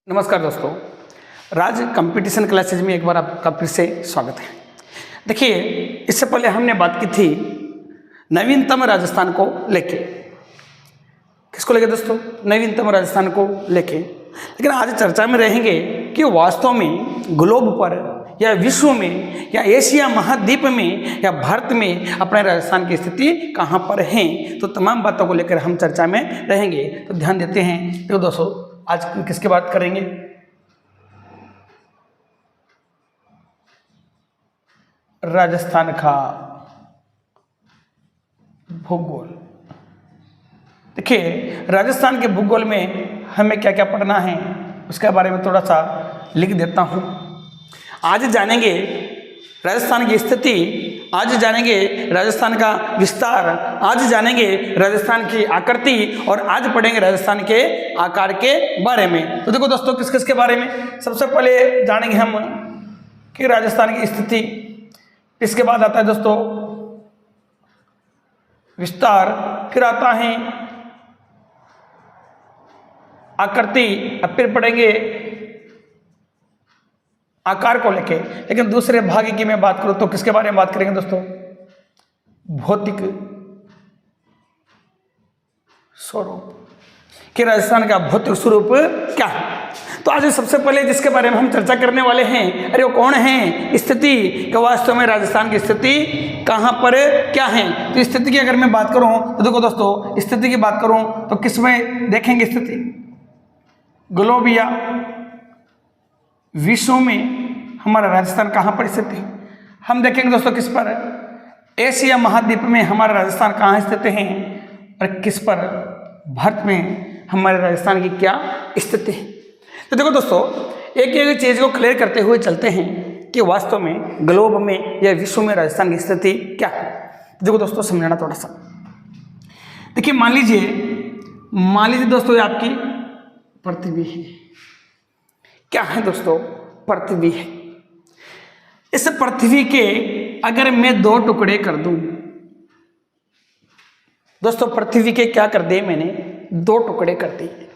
नमस्कार दोस्तों, राज competition classes में एक बार आपका फिर से स्वागत है। देखिए, इससे पहले हमने बात की थी नवीनतम राजस्थान को लेके। किसको लेके दोस्तों? नवीनतम राजस्थान को लेके। लेकिन आज चर्चा में रहेंगे कि वास्तव में ग्लोब पर या विश्व में या एशिया महाद्वीप में या भारत में अपने राजस्थान की स्थिति कहाँ पर है, तो तमाम बातों को लेकर हम चर्चा में रहेंगे। तो ध्यान देते हैं। तो दोस्तों, आज किसकी बात करेंगे? राजस्थान का भूगोल। देखिए, राजस्थान के भूगोल में हमें क्या क्या पढ़ना है उसके बारे में थोड़ा सा लिख देता हूँ। आज जानेंगे राजस्थान की स्थिति, आज जानेंगे राजस्थान का विस्तार, आज जानेंगे राजस्थान की आकृति और आज पढ़ेंगे राजस्थान के आकार के बारे में। तो देखो दोस्तों, किस किस के बारे में सबसे पहले जानेंगे हम कि राजस्थान की स्थिति। इसके बाद आता है दोस्तों विस्तार, फिर आता है आकृति, अब फिर पढ़ेंगे आकार को लेके। लेकिन दूसरे भाग की मैं बात करूं तो किसके बारे में बात करेंगे दोस्तों? भौतिक स्वरूप, कि राजस्थान का भौतिक स्वरूप क्या है। तो आज सबसे पहले जिसके बारे में हम चर्चा करने वाले हैं, अरे वो कौन है? स्थिति, कि वास्तव में राजस्थान की स्थिति कहां पर क्या है। तो स्थिति की अगर मैं बात करूं तो देखो दोस्तों, स्थिति की बात करूं तो किसमें देखेंगे स्थिति? ग्लोब या विश्व में हमारा राजस्थान कहाँ पर स्थित है। हम देखेंगे दोस्तों किस पर? एशिया महाद्वीप में हमारा राजस्थान कहाँ स्थित है और किस पर? भारत में हमारे राजस्थान की क्या स्थिति है। तो देखो दोस्तों, एक एक चीज को क्लियर करते हुए चलते हैं कि वास्तव में ग्लोब में या विश्व में राजस्थान की स्थिति क्या है। देखो दोस्तों, समझना थोड़ा सा। देखिए, मान लीजिए दोस्तों, ये आपकी पृथ्वी है। क्या है दोस्तों? पृथ्वी है। इस पृथ्वी के अगर मैं दो टुकड़े कर दूं दोस्तों, पृथ्वी के क्या कर दिए मैंने? दो टुकड़े कर दिए।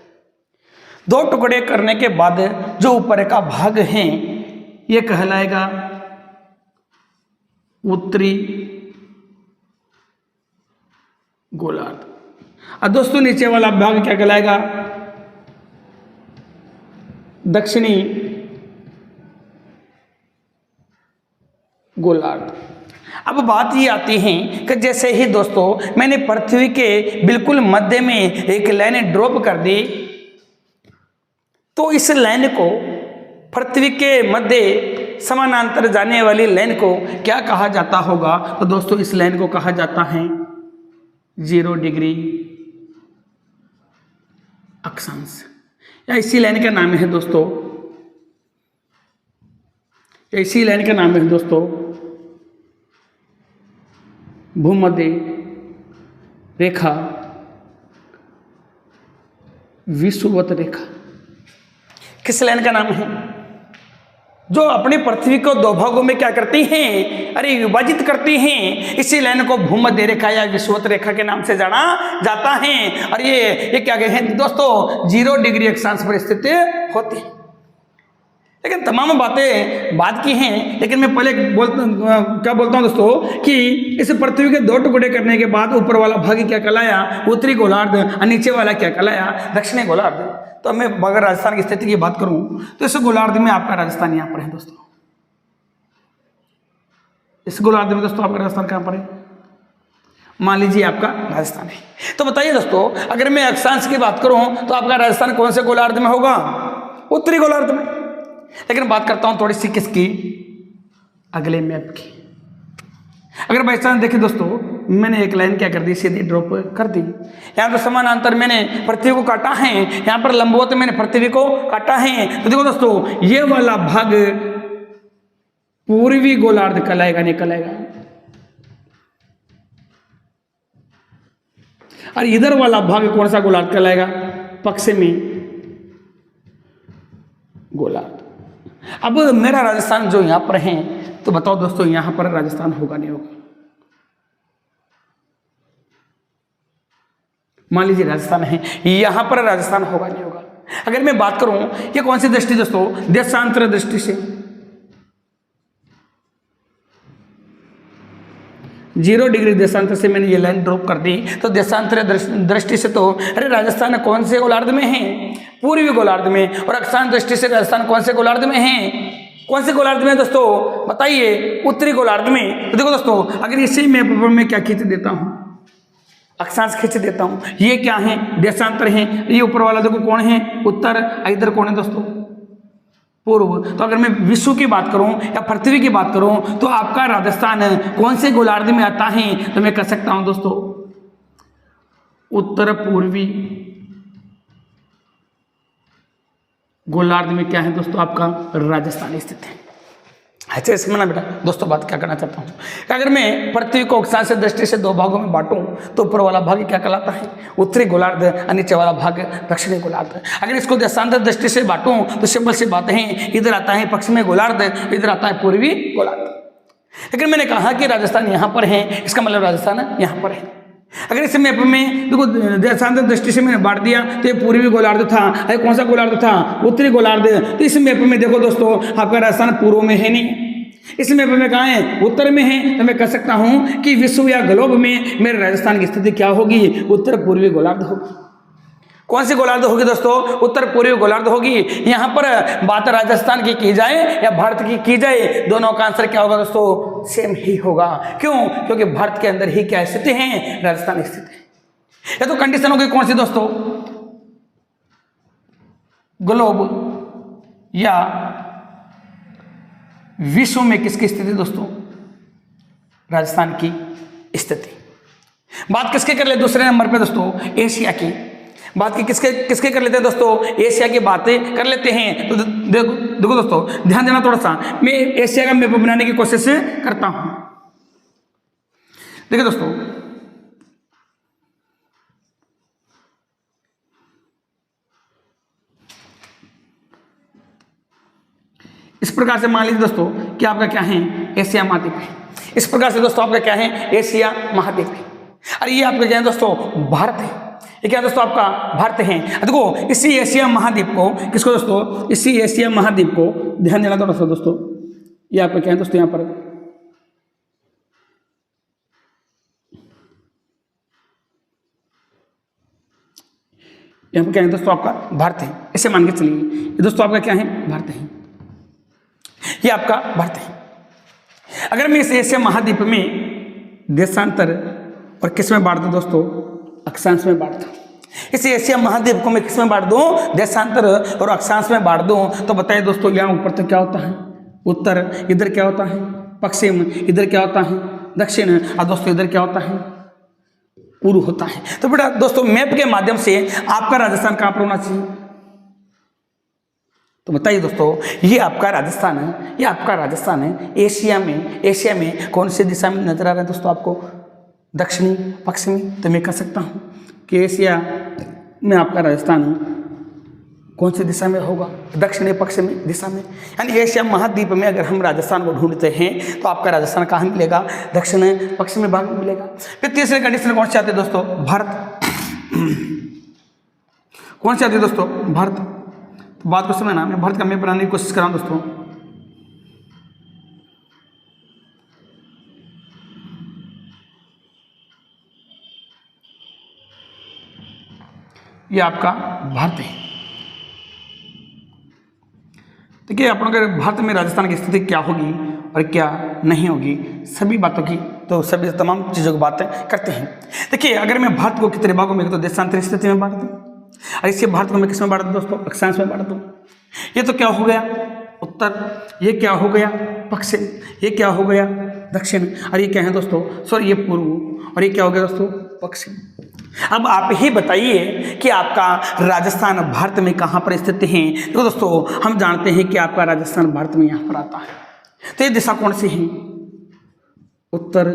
दो टुकड़े करने के बाद जो ऊपर का भाग है यह कहलाएगा उत्तरी गोलार्ध, और दोस्तों नीचे वाला भाग क्या कहलाएगा? दक्षिणी गोलार्ध। अब बात ये आती है कि जैसे ही दोस्तों मैंने पृथ्वी के बिल्कुल मध्य में एक लाइन ड्रॉप कर दी, तो इस लाइन को, पृथ्वी के मध्य समानांतर जाने वाली लाइन को क्या कहा जाता होगा? तो दोस्तों इस लाइन को कहा जाता है 0 डिग्री अक्षांश, या इसी लाइन का नाम है दोस्तों, इसी लाइन का नाम है दोस्तों भूमध्य रेखा, विषुवत रेखा। किस लाइन का नाम है? जो अपनी पृथ्वी को दो भागों में क्या करती हैं? अरे विभाजित करती हैं। इसी लाइन को भूमध्य रेखा या विषुवत रेखा के नाम से जाना जाता है। और ये क्या कहते हैं दोस्तों? 0 डिग्री अक्षांश पर स्थित होती है। लेकिन तमाम बातें बात की हैं, लेकिन मैं पहले क्या बोलता हूं दोस्तों कि इस पृथ्वी के दो टुकड़े करने के बाद ऊपर वाला भाग क्या कहलाया? उत्तरी गोलार्ध, और नीचे वाला क्या कहलाया? दक्षिणी गोलार्ध। तो मैं अगर राजस्थान की स्थिति की बात करूं तो इस गोलार्ध में आपका राजस्थान यहां पर है दोस्तों। इस गोलार्ध में दोस्तों आपका राजस्थान कहां पर है? मान लीजिए आपका राजस्थान है। तो बताइए दोस्तों, अगर मैं अक्षांश की बात करूं तो आपका राजस्थान कौन से गोलार्ध में होगा? उत्तरी गोलार्ध में। लेकिन बात करता हूं थोड़ी सी किसकी? अगले मैप की। अगर बाई चांस देखिए दोस्तों, मैंने एक लाइन क्या कर दी? सीधी ड्रॉप कर दी। यहाँ पर समानांतर मैंने पृथ्वी को काटा है, यहाँ पर लंबवत मैंने पृथ्वी को काटा है। तो देखो दोस्तों, ये वाला भाग पूर्वी गोलार्ध कहलाएगा, नहीं कहलाएगा? और इधर वाला भाग कौन सा गोलार्ध कहलाएगा? पश्चिमी गोलार्ध। अब मेरा राजस्थान जो यहां पर है, तो बताओ दोस्तों यहां पर राजस्थान होगा नहीं होगा? मान लीजिए राजस्थान है, यहां पर राजस्थान होगा नहीं होगा? अगर मैं बात करूं ये कौन सी दृष्टि दोस्तों, देशांतर दृष्टि से, 0 डिग्री देशांतर से मैंने ये लाइन ड्रॉप कर दी। तो देशांतर दृष्टि से तो अरे राजस्थान कौन से गोलार्ध में है, पूर्वी गोलार्ध में, और अक्षांश दृष्टि से राजस्थान कौन से गोलार्ध में है, कौन से गोलार्ध में दोस्तों बताइए, उत्तरी गोलार्ध में। तो देखो दोस्तों अगर इसी मैप पर मैं क्या खींच देता हूं, अक्षांश खींच देता हूं, ये क्या है, देशांतर है, ये ऊपर वाला देखो कौन है, उत्तर, इधर कौन है दोस्तों, पूर्व। तो अगर मैं विश्व की बात करूं या पृथ्वी की बात करूं तो आपका राजस्थान कौन से गोलार्ध में आता है, तो मैं कह सकता हूं दोस्तों उत्तर पूर्वी गोलार्ध में क्या है दोस्तों, आपका राजस्थान स्थित है। अच्छा इसमें ना बेटा दोस्तों बात क्या करना चाहता हूँ, अगर मैं पृथ्वी को अक्षांश दृष्टि से 2 भागों में बांटूं तो ऊपर वाला भाग क्या कहलाता है, उत्तरी गोलार्ध, और नीचे वाला भाग दक्षिणी गोलार्ध। अगर इसको देशांतर दृष्टि से बांटूं तो सिंपल सी बात है, इधर आता है पश्चिमी गोलार्ध, इधर आता है पूर्वी गोलार्ध। लेकिन मैंने कहा कि राजस्थान यहाँ पर है, इसका मतलब राजस्थान यहाँ पर है। अगर इस मैप में देखो देशांतर दृष्टि से मैंने बांट दिया तो ये पूर्वी गोलार्ध था, अरे कौन सा गोलार्ध था, उत्तरी गोलार्ध। तो इस मैप में देखो दोस्तों आपका राजस्थान पूर्व में है नहीं, इस मैप में कहाँ है, उत्तर में है। तो मैं कह सकता हूं कि विश्व या ग्लोब में मेरे राजस्थान की स्थिति क्या होगी, उत्तर पूर्वी गोलार्ध होगी। कौन सी गोलार्ध होगी दोस्तों, उत्तर पूर्वी गोलार्ध होगी। यहाँ पर बात राजस्थान की जाए या भारत की जाए, दोनों का आंसर क्या होगा दोस्तों, सेम ही होगा। क्यों, क्योंकि भारत के अंदर ही क्या स्थिति है, राजस्थान स्थित है। या तो कंडीशन होगी कौन सी दोस्तों, ग्लोब या विश्व में किसकी स्थिति दोस्तों, राजस्थान की स्थिति। बात किसके कर ले दूसरे नंबर पे दोस्तों, एशिया की बात की, किसके कर लेते हैं दोस्तों, एशिया की बातें कर लेते हैं। तो देखो दोस्तों ध्यान देना थोड़ा सा, मैं एशिया का मैप बनाने की कोशिश करता हूं। देखिए दोस्तों इस प्रकार से मान लीजिए दोस्तों कि आपका क्या है, एशिया महाद्वीप है। इस प्रकार से दोस्तों आपका क्या है, एशिया महाद्वीप है। अरे ये आपका क्या है दोस्तों, भारत है। ये क्या दोस्तों आपका भारत है। देखो इसी एशिया महाद्वीप को, किसको दोस्तों, इसी एशिया महाद्वीप को ध्यान देना थोड़ा सा दोस्तों, ये आपका क्या है दोस्तों, यहाँ पर क्या है दोस्तों, आपका भारत है। ऐसे मान के चलिए ये दोस्तों आपका क्या है, भारत है, ये आपका भारत है। अगर मैं इस एशिया महाद्वीप में देशांतर और किस में बांट दूं दोस्तों, अक्षांश में बांट दूं। इस एशिया महाद्वीप को मैं किस में बांट दूं, देशांतर और अक्षांश में बांट दूं। तो बताइए दोस्तों यहाँ ऊपर तो क्या होता है, उत्तर, इधर क्या होता है पश्चिम, इधर क्या होता है दक्षिण, और दोस्तों इधर क्या होता है, पूर्व होता है। तो बेटा दोस्तों मैप के माध्यम से आपका राजस्थान कहाँ पर होना चाहिए, तो बताइए दोस्तों ये आपका राजस्थान है, ये आपका राजस्थान है। एशिया में कौन सी दिशा में नजर आ रहा है दोस्तों आपको, दक्षिणी पश्चिमी। तो मैं कह सकता हूँ कि एशिया में आपका राजस्थान कौन सी दिशा में होगा, दक्षिणी पश्चिमी दिशा में। यानी एशिया महाद्वीप में अगर हम राजस्थान को ढूंढते हैं तो आपका राजस्थान कहाँ मिलेगा, दक्षिण पश्चिमी भाग में मिलेगा। फिर तीसरे कंडीशन कौन से आते हैं दोस्तों, भारत। कौन से आते हैं दोस्तों, भारत। तो बात को समझना, मैं भारत का मैप बनाने की कोशिश कर रहा हूं दोस्तों। ये आपका भारत है। देखिए अपन अगर भारत में राजस्थान की स्थिति क्या होगी और क्या नहीं होगी, सभी बातों की तो सभी तमाम चीज़ों की बातें करते हैं। देखिए अगर मैं भारत को कितने भागों में, तो देशांतर स्थिति में बांट दूँ, और इससे भारत को मैं किस में बांट दूँ दोस्तों, अक्षांश में बांट दूँ। ये तो क्या हो गया उत्तर, ये क्या हो गया पश्चिम, ये क्या हो गया दक्षिण, और ये क्या है दोस्तों, सॉरी ये पूर्व, और ये क्या हो गया दोस्तों पश्चिम। अब आप ही बताइए कि आपका राजस्थान भारत में कहाँ पर स्थित है। तो दोस्तों हम जानते हैं कि आपका राजस्थान भारत में यहाँ पर आता है। तो ये दिशा कौन सी है, उत्तर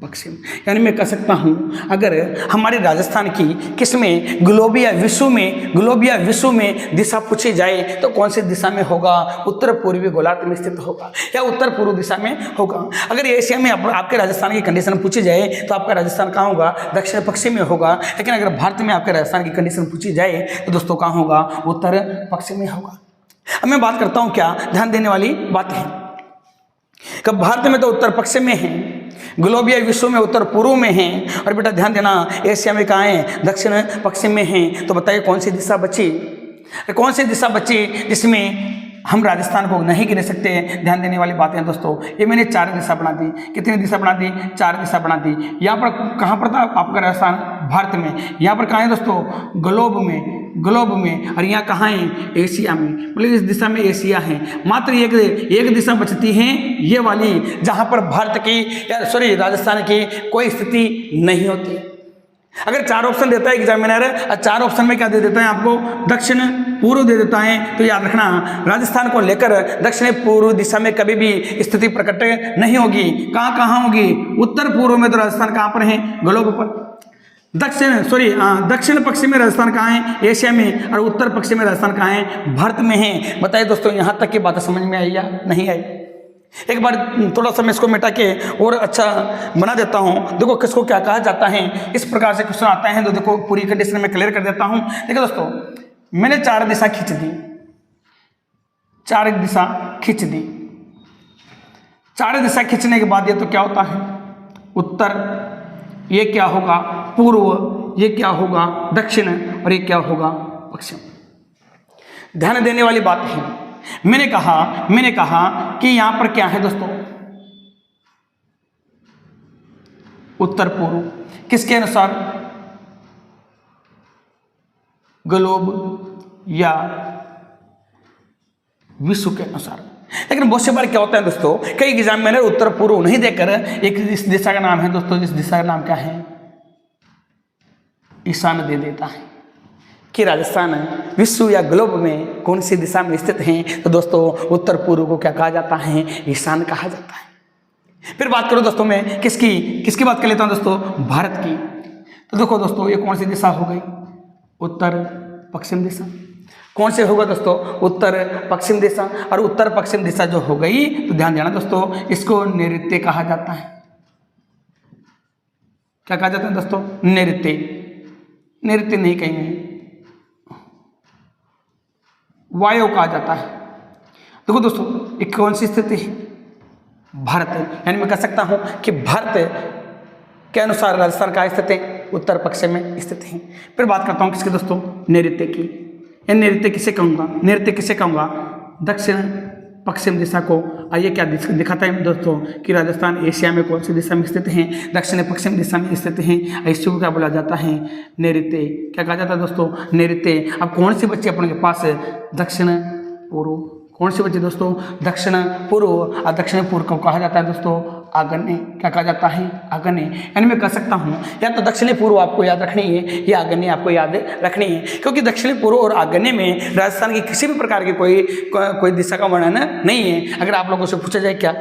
पश्चिम। यानी मैं कह सकता हूँ अगर हमारे राजस्थान की किसमें ग्लोब या विश्व में दिशा पूछी जाए तो कौन सी दिशा में होगा? उत्तर पूर्वी गोलार्ध में स्थित होगा या उत्तर पूर्व दिशा में होगा। अगर एशिया में आपके राजस्थान की कंडीशन पूछी जाए तो आपका राजस्थान कहाँ होगा? दक्षिण पश्चिम में होगा। लेकिन अगर भारत में आपके राजस्थान की कंडीशन पूछी जाए तो दोस्तों कहाँ होगा? उत्तर पश्चिम में होगा। अब मैं बात करता हूँ, क्या ध्यान देने वाली बात है कि भारत में तो उत्तर पश्चिम में है, ग्लोब या विश्व में उत्तर पूर्व में है, और बेटा ध्यान देना एशिया में कहाँ है? दक्षिण पश्चिम में है। तो बताइए कौन सी दिशा बची? कौन सी दिशा बची जिसमें हम राजस्थान को नहीं गिन सकते? ध्यान देने वाली बातें हैं दोस्तों। ये मैंने 4 दिशा बना दी। कितनी दिशा बना दी? 4 दिशा बना दी। यहाँ पर कहाँ पर था आपका राजस्थान? भारत में। यहाँ पर कहाँ है दोस्तों? ग्लोब में। और यहाँ कहाँ है? एशिया में। मतलब इस दिशा में एशिया है। मात्र एक दिशा बचती है, ये वाली, जहाँ पर भारत की राजस्थान की कोई स्थिति नहीं होती। अगर 4 ऑप्शन देता है एग्जामिनर और 4 ऑप्शन में क्या दे देता है आपको? दक्षिण पूर्व दे देता है, तो याद रखना राजस्थान को लेकर दक्षिण पूर्व दिशा में कभी भी स्थिति प्रकट नहीं होगी। कहाँ होगी? उत्तर पूर्व में। तो राजस्थान कहाँ पर है? ग्लोब पर। दक्षिण पश्चिम में राजस्थान कहाँ है? एशिया में। और उत्तर पश्चिम में राजस्थान कहाँ है? भारत में है। बताइए दोस्तों यहाँ तक की बात समझ में आई या नहीं आई? एक बार थोड़ा सा मैं इसको मिटा के और अच्छा बना देता हूँ। देखो किसको क्या कहा जाता है, इस प्रकार से क्वेश्चन आता है। तो देखो पूरी कंडीशन में क्लियर कर देता हूँ। देखो दोस्तों, मैंने 4 दिशा खींच दी। 4 दिशा खींचने के बाद ये तो क्या होता है? उत्तर, ये क्या होगा? पूर्व, ये क्या होगा? दक्षिण, और ये क्या होगा? पश्चिम। ध्यान देने वाली बात है। मैंने कहा कि यहां पर क्या है दोस्तों? उत्तर पूर्व। किसके अनुसार? ग्लोब या विश्व के अनुसार। लेकिन बहुत से बार क्या होता है दोस्तों, कई एग्जामिनर उत्तर पूर्व नहीं देकर एक इस दिशा का नाम है दोस्तों, इस दिशा का नाम क्या है? ईशान दे देता है कि राजस्थान विश्व या ग्लोब में कौन सी दिशा में स्थित है। तो दोस्तों उत्तर पूर्व को क्या कहा जाता है? ईशान कहा जाता है। फिर बात करो दोस्तों, मैं किसकी बात कर लेता हूं दोस्तों? भारत की। तो देखो दोस्तों, ये कौन सी दिशा हो गई? उत्तर पश्चिम दिशा। कौन से होगा दोस्तों? उत्तर पश्चिम दिशा। और उत्तर पश्चिम दिशा जो हो गई, तो ध्यान देना दोस्तों, इसको नैऋत्य कहा जाता है। क्या कहा जाता है दोस्तों? नैऋत्य नहीं कहेंगे, वायु कहा जाता है। देखो दोस्तों, एक कौन सी स्थिति है? भारत। यानी मैं कह सकता हूं कि भारत के अनुसार राजस्थान का स्थित है? उत्तर पश्चिम में स्थित है। फिर बात करता हूं किसके दोस्तों? नैऋत्य की। नैऋत्य किसे कहूंगा? दक्षिण पश्चिम दिशा को। आइए क्या दिखाता है दोस्तों कि राजस्थान एशिया में कौन सी दिशा में स्थित है? दक्षिण पश्चिम दिशा में स्थित है। इसी को क्या बोला जाता है? नैऋत्य। क्या कहा जाता है दोस्तों? नैऋत्य। अब कौन सी बच्चे अपने के पास? दक्षिण पूर्व। कौन सी बच्चे दोस्तों? दक्षिण पूर्व। और दक्षिण पूर्व को कहा जाता है दोस्तों? आग्नेय। क्या कहा जाता है? आग्नेय। यानी मैं कह सकता हूँ या तो दक्षिणी पूर्व आपको याद रखनी है या आग्नेय आपको याद रखनी है, क्योंकि दक्षिणी पूर्व और आग्नेय में राजस्थान की किसी भी प्रकार की कोई दिशा का वर्णन नहीं है। अगर आप लोगों से पूछा जाए क्या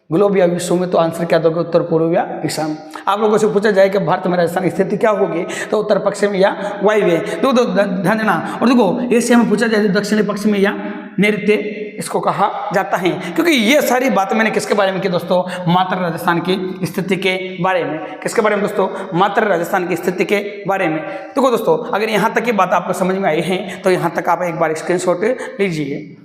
ग्लोब या विश्व में, तो आंसर क्या दोगे? उत्तर पूर्व या ईशान। आप लोगों से पूछा जाए कि भारत में राजस्थान की स्थिति क्या होगी, तो उत्तर पश्चिम या वायव्य। तो ध्यान देना। और देखो एशिया में पूछा जाए तो दक्षिणी पश्चिम या नैऋत्य इसको कहा जाता है। क्योंकि ये सारी बात मैंने किसके बारे में की दोस्तों? मात्र राजस्थान की स्थिति के बारे में। किसके बारे में दोस्तों? मात्र राजस्थान की स्थिति के बारे में। देखो दोस्तों, अगर यहाँ तक की बात आपको समझ में आई है तो यहाँ तक आप एक बार स्क्रीनशॉट लीजिए।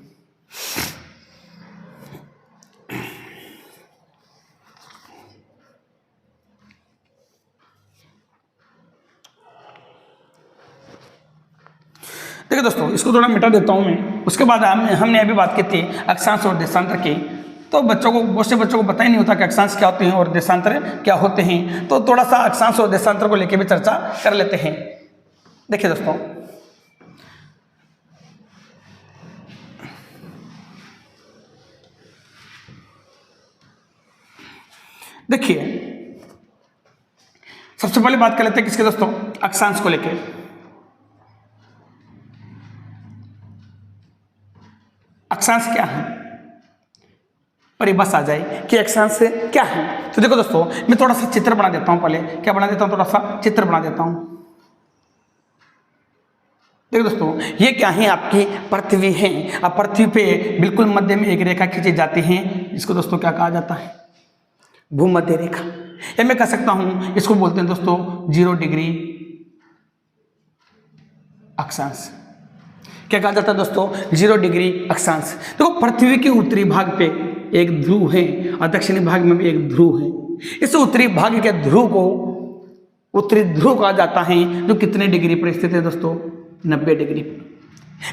देखिए दोस्तों, इसको थोड़ा मिटा देता हूँ मैं। उसके बाद हमने अभी बात की थी अक्षांश और देशांतर की। तो बहुत से बच्चों को पता ही नहीं होता कि अक्षांश क्या होते हैं और देशांतर क्या होते हैं। तो थोड़ा सा अक्षांश और देशांतर को लेकर भी चर्चा कर लेते हैं। देखिए दोस्तों, देखिए सबसे पहले बात कर लेते हैं किसके दोस्तों? अक्षांश को लेकर। अक्षांश क्या है? परिभाषा आ जाए कि अक्षांश क्या है। तो देखो दोस्तों, मैं थोड़ा सा चित्र बना देता हूं। पहले क्या बना देता हूं, थोड़ा सा चित्र बना देता हूं। देखो दोस्तों, ये क्या है, आपकी पृथ्वी है। अब पृथ्वी पे बिल्कुल मध्य में एक रेखा खींची जाती है, इसको दोस्तों क्या कहा जाता है, भूमध्य रेखा। या मैं कह सकता हूं, इसको बोलते हैं दोस्तों 0 डिग्री अक्षांश। क्या कहा जाता है दोस्तों, 0 डिग्री अक्षांश। देखो, पृथ्वी के उत्तरी भाग पे एक ध्रुव है और दक्षिणी भाग में भी एक ध्रुव है। इस उत्तरी भाग के ध्रुव को उत्तरी ध्रुव कहा जाता है, जो कितने डिग्री पर स्थित है दोस्तों, 90 डिग्री पर।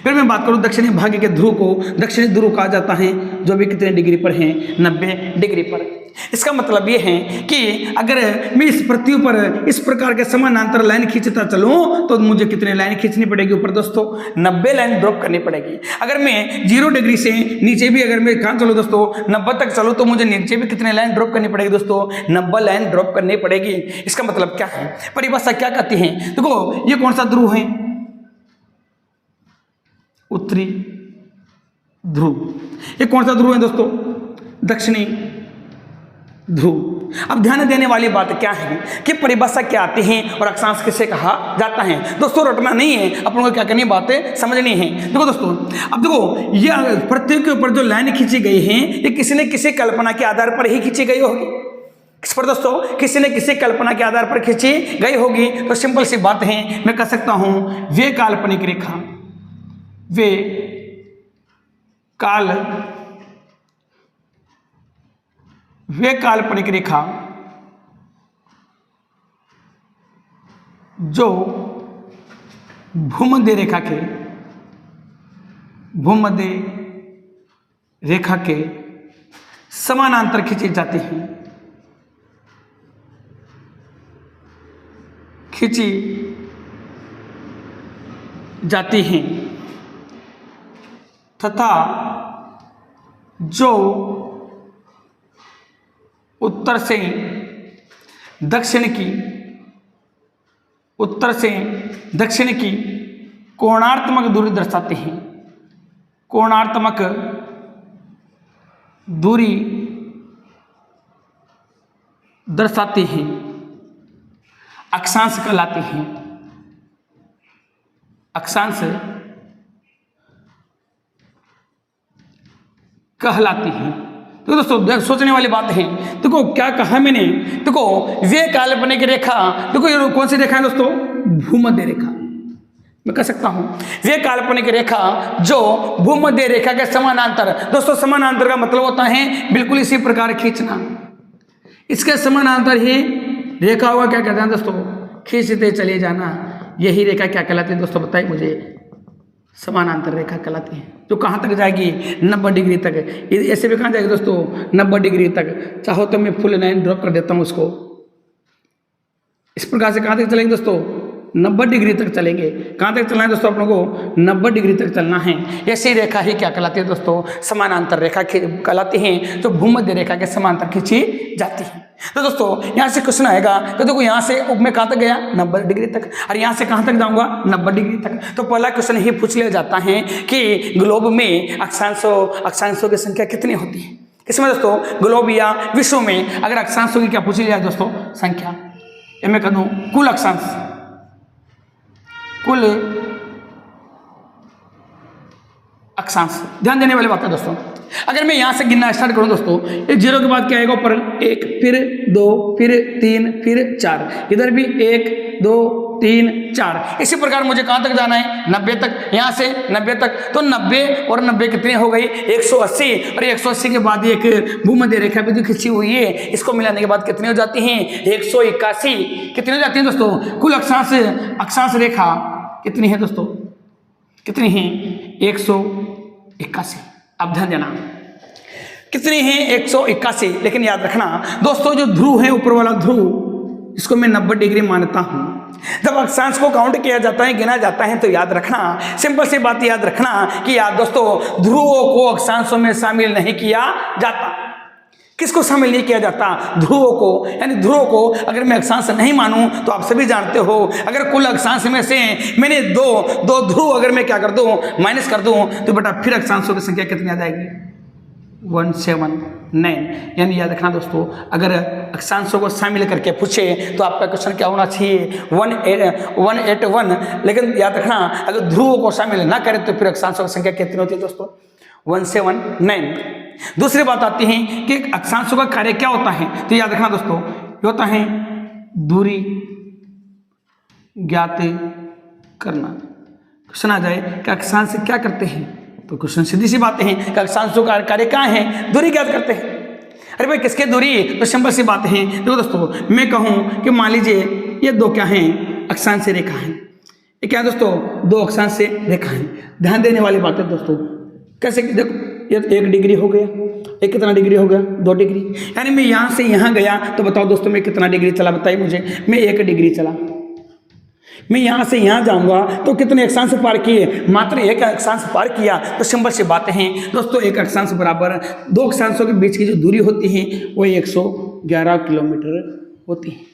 फिर मैं बात करूं दक्षिणी भाग के ध्रुव को, दक्षिणी ध्रुव कहा जाता है, जो भी कितने डिग्री पर है, 90 डिग्री पर। इसका मतलब ये है कि अगर मैं इस पृथ्वी पर इस प्रकार के समानांतर लाइन खींचता चलूं तो मुझे कितने लाइन खींचनी पड़ेगी ऊपर दोस्तों, 90 लाइन ड्रॉप करनी पड़ेगी। अगर मैं 0 डिग्री से नीचे भी अगर मैं कहाँ चलूँ दोस्तों, 90 तक चलूँ, तो मुझे नीचे भी कितने लाइन ड्रॉप करनी पड़ेगी दोस्तों, 90 लाइन ड्रॉप करनी पड़ेगी। इसका मतलब क्या है, परिभाषा क्या कहती है। देखो, ये कौन सा ध्रुव है, उत्तरी ध्रुव। ये कौन सा ध्रुव है दोस्तों, दक्षिणी ध्रुव। अब ध्यान देने वाली बात क्या है कि परिभाषा क्या आती है और अक्षांश किसे कहा जाता है। दोस्तों, रटना नहीं है, अपन को क्या करनी, बातें समझनी है। देखो दोस्तों, अब देखो, ये पृथ्वी के ऊपर जो लाइन खींची गई है, ये किसी न किसी कल्पना के आधार पर ही खींची गई होगी। किस पर दोस्तों, किसी न किसी कल्पना के आधार पर खींची गई होगी। तो सिंपल सी बात है, मैं कह सकता हूं वे काल्पनिक रेखा, वे काल्पनिक रेखा जो भूमध्य रेखा के समानांतर खींची जाती हैं, तथा जो उत्तर से दक्षिण की कोणात्मक दूरी दर्शाते हैं, कोणात्मक दूरी दर्शाते हैं, अक्षांश कहलाते हैं। अक्षांश कहलाती हैं। तो दोस्तों, सोचने वाली बात है। देखो, क्या कहा मैंने, देखो, वे काल्पनिक रेखा, देखो ये कौन सी रेखा है दोस्तों, भूमध्य रेखा। मैं कह सकता हूं वे काल्पनिक रेखा जो भूमध्य रेखा के समानांतर, दोस्तों समानांतर का मतलब होता है बिल्कुल इसी प्रकार खींचना। इसके समानांतर ही रेखा होगा, क्या कहते हैं दोस्तों, खींचते चले जाना। यही रेखा क्या कहलाती है दोस्तों, बताइए मुझे, समानांतर रेखा कहलाती है। जो कहाँ तक जाएगी, 90 डिग्री तक। ऐसे भी कहाँ जाएगी दोस्तों, 90 डिग्री तक। चाहो तो मैं फुल लाइन ड्रॉप कर देता हूँ उसको। इस प्रकार से कहाँ तक चलेंगे दोस्तों, 90 डिग्री तक चलेंगे। कहाँ तक चलना है दोस्तों, आप लोगों को 90 डिग्री तक चलना है। ऐसी रेखा ही क्या कहलाती है दोस्तों, समानांतर रेखा कहलाती है, जो भूमध्य रेखा के समांतर खींची जाती है। तो दोस्तों, यहाँ से क्वेश्चन आएगा, तो देखो यहाँ से मैं कहाँ तक गया, 90 डिग्री तक, और यहाँ से कहाँ तक जाऊँगा, 90 डिग्री तक। तो पहला क्वेश्चन ही पूछ लिया जाता है कि ग्लोब में अक्षांशों की संख्या कितनी होती है। किसमें दोस्तों, ग्लोब या विश्व में अगर अक्षांशों की क्या पूछी जाए दोस्तों, संख्या। ये मैं कह दूँ कुल अक्षांश। ध्यान देने वाली बात है दोस्तों। अगर मैं यहां से गिनना स्टार्ट करूं दोस्तों, ये 0 के बाद क्या आएगा ऊपर, 1, फिर 2, फिर 3, फिर 4, इधर भी 1, 2, 3, 4। इसी प्रकार मुझे कहां तक जाना है, 90 तक। यहां से 90 तक, तो 90 और 90 कितनी हो गई, 180। और 180 के बाद एक भूमध्य रेखा भी जो खींची हुई है, इसको मिलाने के बाद कितनी हो जाती है, 181। कितनी हो जाती है दोस्तों, कुल अक्षांश रेखा कितनी है दोस्तों, कितनी है, 181। अब ध्यान देना, कितनी है, 181। लेकिन याद रखना दोस्तों, जो ध्रुव है, ऊपर वाला ध्रुव, इसको मैं 90 डिग्री मानता हूं। जब अक्षांश को काउंट किया जाता है, गिना जाता है, तो याद रखना, सिंपल सी बात याद रखना कि याद दोस्तों, ध्रुवों को अक्षांशों में शामिल नहीं किया जाता। किसको शामिल नहीं किया जाता, ध्रुवों को। यानी ध्रुवों को अगर मैं अक्षांश नहीं मानूं, तो आप सभी जानते हो, अगर कुल अक्षांश में से मैंने दो ध्रुव अगर मैं क्या कर दूं, माइनस कर दूं, तो बेटा फिर अक्षांशों की संख्या कितनी आ जाएगी, 179। यानी याद रखना दोस्तों, अगर अक्षांशों को शामिल करके पूछे तो आपका क्वेश्चन क्या होना चाहिए 181। लेकिन याद रखना अगर ध्रुवों को शामिल ना करें तो फिर अक्षांशों की संख्या कितनी होती है दोस्तों 179। दूसरी बात आती है कि अक्षांशों का कार्य क्या होता है, तो याद रखना दोस्तों ये होता है दूरी ज्ञात करना। क्वेश्चन आ जाए कि अक्षांश क्या करते हैं, तो क्वेश्चन सीधी सी बातें हैं कि अक्षांशों का कार्य क्या है, दूरी ज्ञात करते हैं। अरे भाई किसके दूरी, तो सिंपल सी बात है। देखो दोस्तों मैं कहूँ कि मान लीजिए ये दो क्या हैं, अक्षांश रेखा है। ये क्या है दोस्तों, दो अक्षांश रेखा है। ध्यान देने वाली बात है दोस्तों, कैसे देखो ये 1 डिग्री हो गया, एक कितना डिग्री हो गया 2 डिग्री। यानी मैं यहाँ से यहाँ गया तो बताओ दोस्तों मैं कितना डिग्री चला, बताइए मुझे। मैं 1 डिग्री चला। मैं यहाँ से यहाँ जाऊँगा तो कितने अक्षांश पार किए, मात्र 1 अक्षांश पार किया। तो सिंपल सी बातें हैं दोस्तों, 1 अक्षांश बराबर 2 अक्षांशों के बीच की जो दूरी होती है वो 111 किलोमीटर होती है।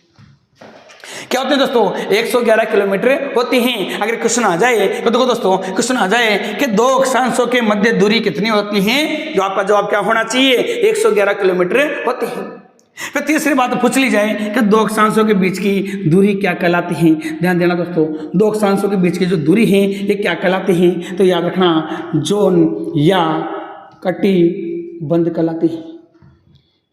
क्या होते हैं दोस्तों 111 किलोमीटर होती हैं। अगर क्वेश्चन आ जाए तो देखो दोस्तों, क्वेश्चन आ जाए कि 2 अक्षांशों के मध्य दूरी कितनी होती है, जो आपका जवाब क्या होना चाहिए 111 किलोमीटर होती है। फिर तीसरी बात पूछ ली जाए कि 2 अक्षांशों के बीच की दूरी क्या कहलाती है। ध्यान देना दोस्तों, 2 अक्षांशों के बीच की जो दूरी है ये क्या कहलाती है, तो याद रखना जोन या कटिबंध कहलाती है।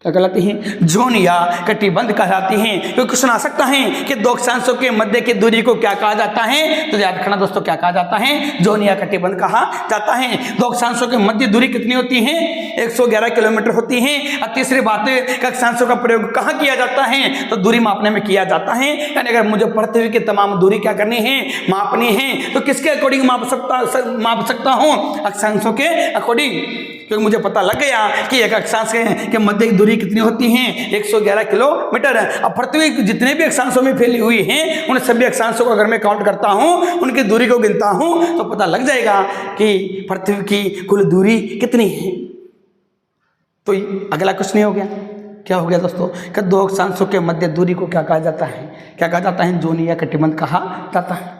क्या कहलाती हैं, जोन या कटिबंध कहलाती हैं। क्योंकि क्वेश्चन आ सकता है कि 2 अक्षांशों के मध्य की दूरी को क्या कहा जाता है, तो याद रखना दोस्तों क्या कहा जाता है, जोन या कटिबंध कहा जाता है। 2 अक्षांशों के मध्य दूरी कितनी होती है 111 किलोमीटर होती है। और तीसरी बात है कि अक्षांशों का प्रयोग कहाँ किया जाता है, तो दूरी मापने में किया जाता है। यानी अगर मुझे पृथ्वी की तमाम दूरी क्या करनी है, मापनी है, तो किसके अकॉर्डिंग माप सकता हूँ, अक्षांशों के अकॉर्डिंग। क्योंकि मुझे पता लग गया कि एक अक्षांश के मध्य की दूरी कितनी होती है 111 किलोमीटर। अब पृथ्वी जितने भी अक्षांशों में फैली हुई हैं उन सभी अक्षांशों को अगर मैं काउंट करता हूं, उनकी दूरी को गिनता हूं, तो पता लग जाएगा कि पृथ्वी की कुल दूरी कितनी है। तो अगला क्वेश्चन हो गया, क्या हो गया दोस्तों कि 2 अक्षांशों के मध्य दूरी को क्या कहा जाता है, क्या कहा जाता है, जोन या कटिबंध कहा जाता है।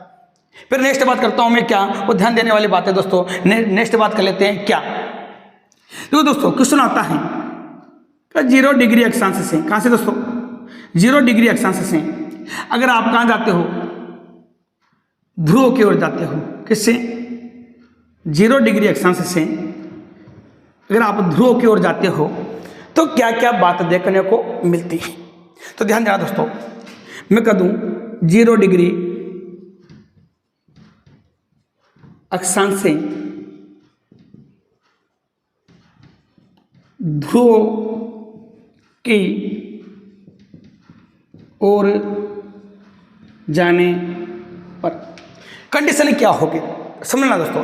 फिर नेक्स्ट बात करता हूं मैं, क्या वो ध्यान देने वाली बात है दोस्तों। नेक्स्ट बात कर लेते हैं क्या, तो दोस्तों क्वेश्चन आता है 0 डिग्री अक्षांश से, कहां से दोस्तों 0 डिग्री अक्षांश से अगर आप कहां जाते हो, ध्रुव की ओर जाते हो, किससे 0 डिग्री अक्षांश से अगर आप ध्रुव की ओर जाते हो तो क्या क्या बात देखने को मिलती है। तो ध्यान देना दोस्तों, मैं कह दूं 0 डिग्री अक्षांश से ध्रुव की ओर जाने पर कंडीशन क्या होगी, समझना दोस्तों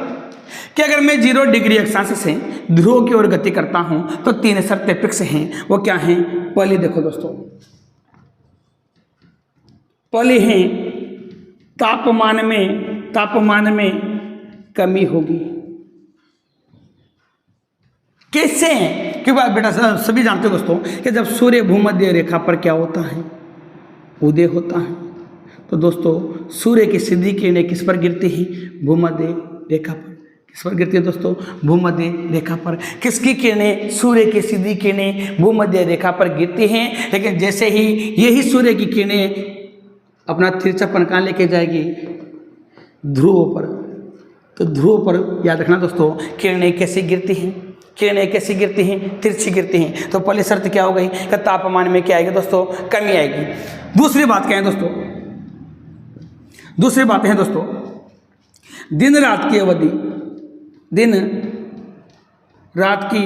कि अगर मैं 0 डिग्री अक्षांश से ध्रुव की ओर गति करता हूं तो 3 शर्तें फिक्स हैं। वो क्या हैं, पहली देखो दोस्तों, पहली है तापमान में कमी होगी। कैसे हैं, क्योंकि बेटा सभी जानते हो दोस्तों कि जब सूर्य भूमध्य रेखा पर क्या होता है, उदय होता है, तो दोस्तों सूर्य की सीधी किरणें किस पर गिरती हैं, भूमध्य रेखा पर। किस पर गिरती है दोस्तों, भूमध्य रेखा पर। किसकी किरणें, सूर्य की सीधी किरणें भूमध्य रेखा पर गिरती हैं। लेकिन जैसे ही यही सूर्य की किरणें अपना तिरछापन कहाँ लेके जाएगी, ध्रुव पर, तो ध्रुव पर याद रखना दोस्तों किरणें कैसी गिरती हैं, किरणें कैसी गिरती हैं, तिरछी गिरती हैं। तो पहली शर्त क्या हो गई कि तापमान में क्या आएगी दोस्तों, कमी आएगी। दूसरी बात क्या है दोस्तों, दूसरी बात है दोस्तों दिन रात की अवधि, दिन रात की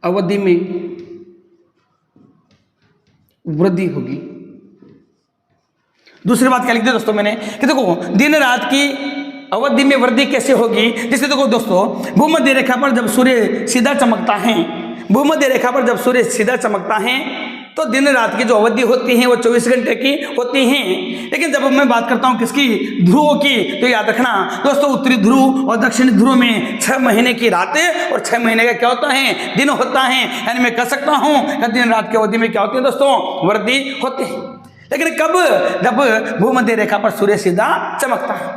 अवधि में वृद्धि होगी। दूसरी बात क्या लिख दी दोस्तों मैंने कि देखो दिन रात की अवधि में वृद्धि कैसे होगी, जैसे देखो दोस्तों भूमध्य रेखा पर जब सूर्य सीधा चमकता है, भूमध्य रेखा पर जब सूर्य सीधा चमकता है तो दिन रात की जो अवधि होती है वो 24 घंटे की होती हैं। लेकिन जब मैं बात करता हूँ किसकी, ध्रुव की, तो याद रखना दोस्तों उत्तरी ध्रुव और दक्षिणी ध्रुव में 6 महीने की रातें और 6 महीने का क्या होता है, दिन होता है। यानी मैं कह सकता हूँ कि दिन रात की अवधि में क्या होती है दोस्तों, वृद्धि होती है। लेकिन कब, जब भूमध्य रेखा पर सूर्य सीधा चमकता है।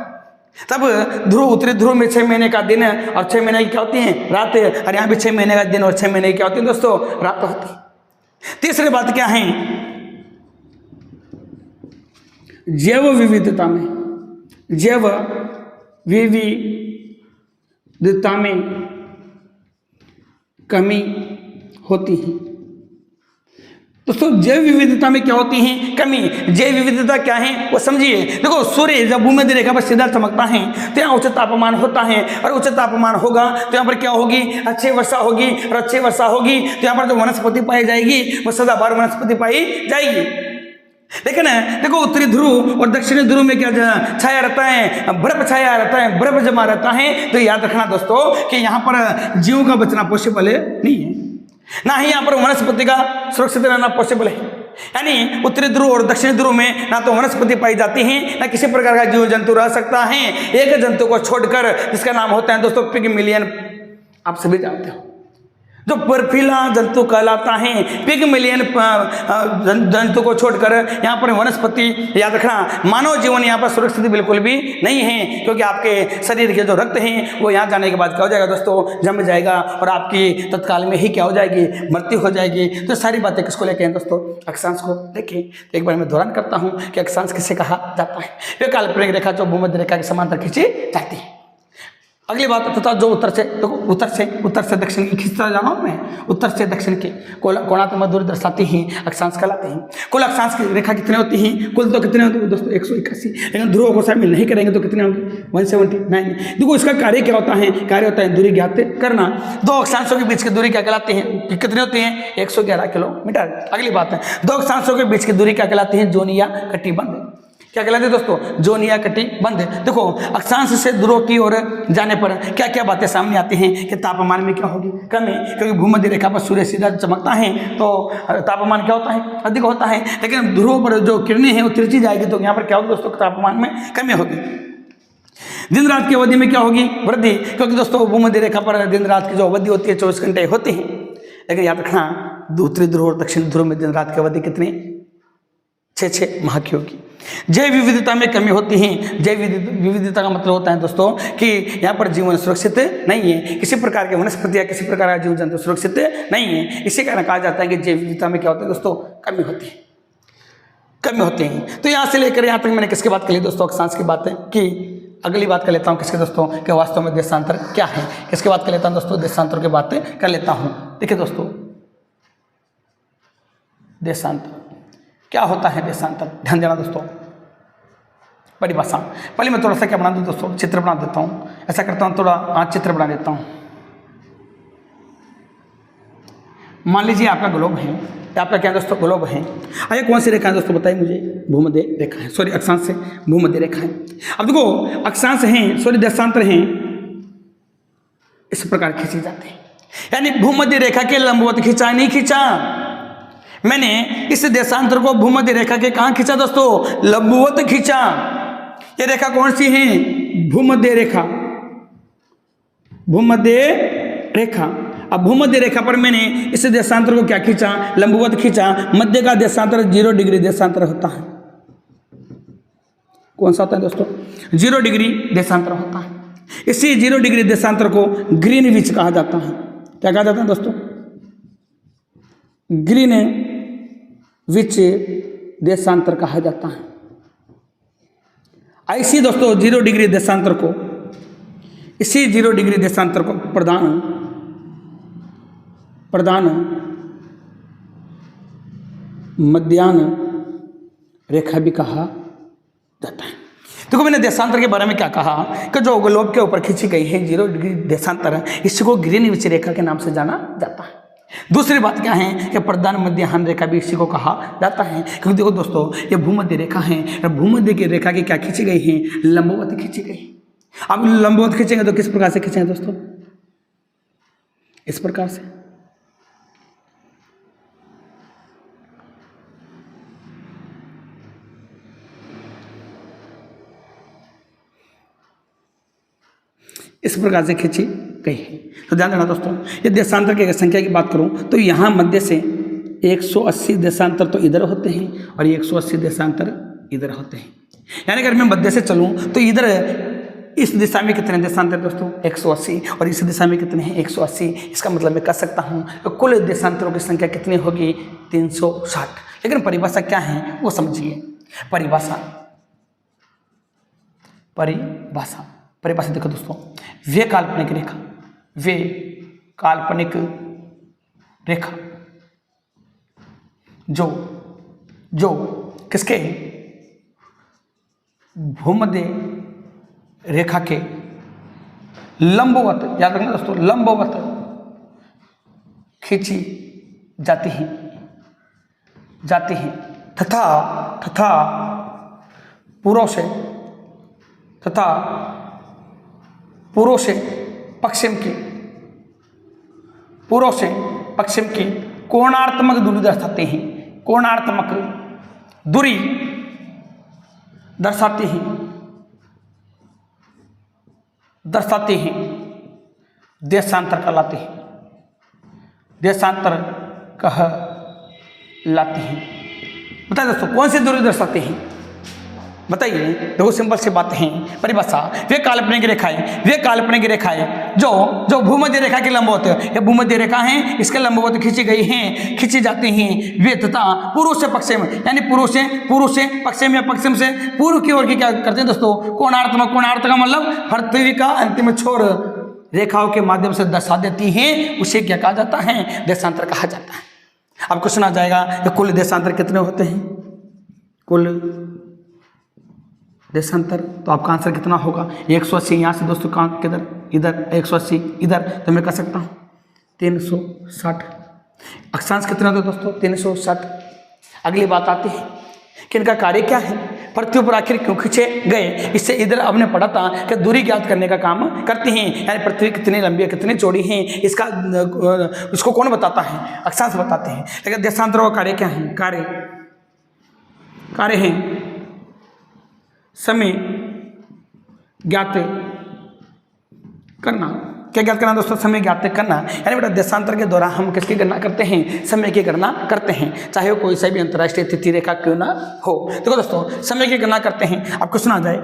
तब ध्रुव उत्तरी ध्रुव में 6 महीने का दिन है और 6 महीने की क्या होती है रात, और यहाँ भी 6 महीने का दिन और 6 महीने की क्या होती है दोस्तों रात होती है। तीसरी बात क्या है, जैव विविधता में, जैव विविधता में कमी होती है। दोस्तों जैव विविधता में क्या होती है कमी, जैव विविधता क्या है वो समझिए। देखो सूर्य जब भूमध्य रेखा पर सीधा चमकता है तो यहाँ उच्च तापमान होता है, और उच्च तापमान होगा तो यहाँ पर क्या होगी, अच्छी वर्षा होगी, और अच्छी वर्षा होगी तो यहाँ पर जो वनस्पति पाई जाएगी वो सदाबहार वनस्पति पाई जाएगी। लेकिन देखो उत्तरी ध्रुव और दक्षिणी ध्रुव में क्या छाया रहता है, बर्फ छाया रहता है, बर्फ जमा रहता है। तो याद रखना दोस्तों कि यहाँ पर जीवों का बचना पॉसिबल नहीं है, ना ही यहाँ पर वनस्पति का सुरक्षित रहना पॉसिबल है। यानी उत्तरी ध्रुव और दक्षिणी ध्रुव में ना तो वनस्पति पाई जाती है, ना किसी प्रकार का जीव जंतु रह सकता है, एक जंतु को छोड़कर जिसका नाम होता है दोस्तों पिगमिलियन। आप सभी जानते हो जो बर्फीला जंतु कहलाता है, पिगमिलियन जंतु को छोड़कर यहाँ पर वनस्पति, याद रखना मानव जीवन यहाँ पर सुरक्षित बिल्कुल भी नहीं है, क्योंकि आपके शरीर के जो रक्त हैं वो यहाँ जाने के बाद क्या हो जाएगा दोस्तों, जम जाएगा और आपकी तत्काल में ही क्या हो जाएगी, मृत्यु हो जाएगी। तो सारी बातें किसको लेके हैं दोस्तों, अक्षांश को देखिए। तो एक बार मैं दोहरान करता हूँ कि अक्षांश किसे कहा जाता है, वे काल्पनिक रेखा जो भूमध्य रेखा के समांतर खींची जाती है। अगली बात तथा जो उत्तर से दक्षिण की खींचता जा रहा हूँ मैं, उत्तर से दक्षिण के कोणात्मक दूरी दर्शाती हैं अक्षांश कहलाते हैं। कुल अक्षांश की रेखा कितने होती हैं, कुल तो कितने होते हैं दोस्तों 181, लेकिन ध्रुव को शामिल नहीं करेंगे तो कितने होंगे 179। देखो इसका कार्य क्या होता है, कार्य होता है दूरी ज्ञात करना। दो अक्षांशों के बीच की दूरी क्या कहलाती है, कितनी होती है 111 किलोमीटर। अगली बात है दो अक्षांशों के बीच की दूरी क्या कहलाती है, जोनिया कटिबंध। क्या कहलाते हैं दोस्तों, जोनिया कटिबंध। देखो अक्षांश से ध्रुव की ओर जाने पर क्या क्या बातें सामने आती हैं कि तापमान में क्या होगी कमी, क्योंकि भूमध्य रेखा पर सूर्य सीधा चमकता है तो तापमान क्या होता है अधिक होता है, लेकिन ध्रुव पर जो किरणें हैं वो तिरछी जाएगी तो यहाँ पर क्या होगी दोस्तों, तापमान में कमी होगी। दिन रात की अवधि में क्या होगी, वृद्धि, क्योंकि दोस्तों भूमध्य रेखा पर दिन रात की जो अवधि होती है 24 घंटे होती है, लेकिन याद रखना उत्तरी ध्रुव और दक्षिण ध्रुव में दिन रात की अवधि कितनी 6 माह की होगी। जैव विविधता में कमी होती है। जैव विविधता का मतलब होता है दोस्तों कि यहाँ पर जीवन सुरक्षित नहीं है, किसी प्रकार के वनस्पति या किसी प्रकार का जीव जंतु सुरक्षित नहीं है। इसी कारण कहा जाता है कि जैव विविधता में क्या होता है दोस्तों, कमी होती है, कमी होते हैं। तो यहाँ से लेकर यहाँ तक मैंने किसकी बात कर ली दोस्तों, अक्षांश की बात है। कि अगली बात कर लेता हूँ किसके दोस्तों, कि वास्तव में देशांतर क्या है, किसकी बात कर लेता हूँ दोस्तों, देशांतर की बातें कर लेता हूँ। देखिए दोस्तों देशांतर क्या होता है, देशांतर ध्यान देना दोस्तों, बड़ी भाषा। पहले मैं थोड़ा सा क्या बना दूँ दोस्तों, चित्र बना देता हूँ। ऐसा करता हूँ थोड़ा चित्र बना देता हूँ। मान लीजिए आपका ग्लोब है, आपका क्या दोस्तों ग्लोब है। आइए कौन सी रेखा है दोस्तों बताइए मुझे, भूमध्य रेखा है, सॉरी अक्षांश से भूमध्य रेखा है। अब देखो अक्षांश हैं सॉरी देशांतर हैं इस प्रकार खींचे जाते हैं, यानी भूमध्य रेखा के लंबवत खींचा नहीं खींचा मैंने, इस देशांतर को भूमध्य रेखा के कहाँ खींचा दोस्तों, लंबवत खींचा। ये रेखा कौन सी है, भूमध्य रेखा, भूमध्य रेखा। अब भूमध्य रेखा पर मैंने इस देशांतर को क्या खींचा, लंबवत खींचा। मध्य का देशांतर 0 डिग्री देशांतर होता है। कौन सा होता है दोस्तों, 0 डिग्री देशांतर होता है। इसी 0 डिग्री देशांतर को ग्रीनविच कहा जाता है। क्या कहा जाता है दोस्तों, ग्रीनविच देशांतर कहा जाता है। ऐसी दोस्तों 0 डिग्री देशांतर को, इसी 0 डिग्री देशांतर को प्रधान मध्याह्न रेखा भी कहा जाता है। देखो मैंने देशांतर के बारे में क्या कहा कि जो ग्लोब के ऊपर खींची गई है 0 डिग्री देशांतर, इसी को ग्रीनविच रेखा के नाम से जाना जाता है। दूसरी बात क्या है कि प्रधान मध्याह्न रेखा भी इसी को कहा जाता है, क्योंकि देखो दोस्तों ये भूमध्य रेखा है, भूमध्य की रेखा की क्या खींची गई है, लंबवत खींची गई। अब लंबवत खींचेंगे तो किस प्रकार से खींचेंगे दोस्तों, इस प्रकार से। इस प्रकार से खींची गई है। तो ध्यान देना दोस्तों, ये देशांतर की संख्या की बात करूं तो यहाँ मध्य से 180 देशांतर तो इधर होते हैं और 180 देशांतर इधर होते हैं। यानी अगर मैं मध्य से चलूं तो इधर इस दिशा में कितने देशांतर दोस्तों 180, और इस दिशा में कितने हैं 180। इसका मतलब मैं कह सकता हूँ तो कुल देशांतरों की संख्या कितनी होगी 360। लेकिन परिभाषा क्या है वो समझिए। परिभाषा देखो दोस्तों, वे काल्पनिक रेखा जो किसके भूमध्य रेखा के लंबवत, याद रखना दोस्तों, लंबवत खींची जाती हैं तथा पूर्व से पश्चिम की कोणात्मक दूरी दर्शाते हैं। कोणात्मक दूरी दर्शाते हैं देशांतर कहलाते हैं। बताइए दोस्तों कौन सी दूरी दर्शाते हैं, बताइए। देखो सिंपल सी बात है परिभाषा, वे काल्पनिक रेखाएं जो भूमध्य रेखा के लंबवत, ये भूमध्य रेखा है, इसके लंबवत खींची जाती हैं वे तथा पूर्व से पश्चिम, यानी पूर्व से पश्चिम या पश्चिम से पूर्व की ओर की क्या करते हैं दोस्तों कोणात्मक का मतलब पृथ्वी का अंतिम छोर रेखाओं के माध्यम से दर्शा देती हैं, उसे क्या कहा जाता है देशांतर कहा जाता है। अब क्वेश्चन आ जाएगा कि कुल देशांतर कितने होते हैं, कुल देशांतर, तो आपका आंसर कितना होगा 180। यहाँ से दोस्तों कहाँ किधर, इधर 180, इधर तो मैं कह सकता हूँ 360। अक्षांश कितना होता है दोस्तों 360। अगली बात आती है कि इनका कार्य क्या है, पृथ्वी पर आखिर क्यों खींचे गए। इससे इधर हमने पढ़ा था कि दूरी ज्ञात करने का काम करती हैं, यानी पृथ्वी कितनी लंबी है कितनी चौड़ी है इसको कौन बताता है, अक्षांश बताते हैं। लेकिन देशांतरों का कार्य क्या है, कार्य है समय ज्ञात करना। क्या ज्ञात करना दोस्तों, समय ज्ञात करना, यानी बेटा देशांतर के दौरान हम किसकी गणना करते हैं, समय की गणना करते हैं, चाहे वो कोई सा भी अंतर्राष्ट्रीय तिथि रेखा क्यों ना हो। देखो दोस्तों समय की गणना करते हैं। अब क्वेश्चन आ जाए,